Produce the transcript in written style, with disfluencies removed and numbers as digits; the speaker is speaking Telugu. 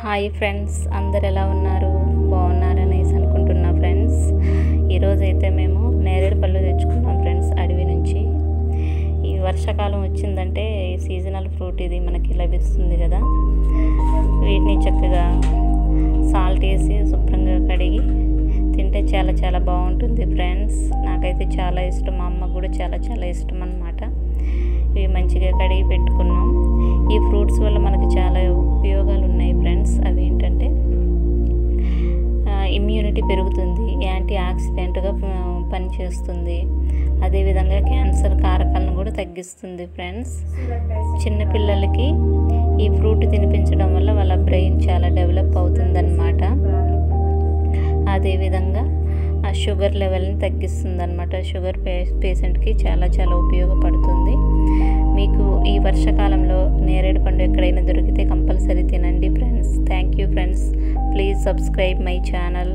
హాయ్ ఫ్రెండ్స్, అందరు ఎలా ఉన్నారు? బాగున్నారనేసి అనుకుంటున్నా ఫ్రెండ్స్. ఈరోజు అయితే మేము నేరేడు పళ్ళు తెచ్చుకున్నాం ఫ్రెండ్స్, అడవి నుంచి. ఈ వర్షాకాలం వచ్చిందంటే సీజనల్ ఫ్రూట్ ఇది మనకి లభిస్తుంది కదా. వీటిని చక్కగా సాల్ట్ వేసి శుభ్రంగా కడిగి తింటే చాలా చాలా బాగుంటుంది ఫ్రెండ్స్. నాకైతే చాలా ఇష్టం, మా అమ్మకు కూడా చాలా చాలా ఇష్టం అన్నమాట. ఇవి మంచిగా కడిగి పెట్టుకున్నాం. ఈ ఫ్రూట్స్ వల్ల మనకి చాలా ఉపయోగాలు ఉన్నాయి ఫ్రెండ్స్. అవి ఏంటంటే ఇమ్యూనిటీ పెరుగుతుంది, యాంటీ ఆక్సిడెంట్గా పనిచేస్తుంది, అదేవిధంగా క్యాన్సర్ కారకాలను కూడా తగ్గిస్తుంది ఫ్రెండ్స్. చిన్నపిల్లలకి ఈ ఫ్రూట్ తినిపించడం వల్ల వాళ్ళ బ్రెయిన్ చాలా డెవలప్ అవుతుందన్నమాట. అదేవిధంగా ఆ షుగర్ లెవెల్ని తగ్గిస్తుంది అనమాట. షుగర్ పేషెంట్కి చాలా చాలా ఉపయోగపడుతుంది. మీకు ఈ వర్షాకాలంలో నేరేడు పండు ఎక్కడైనా దొరికితే కంపల్సరీ తినండి friends. Thank you friends. Please subscribe my channel.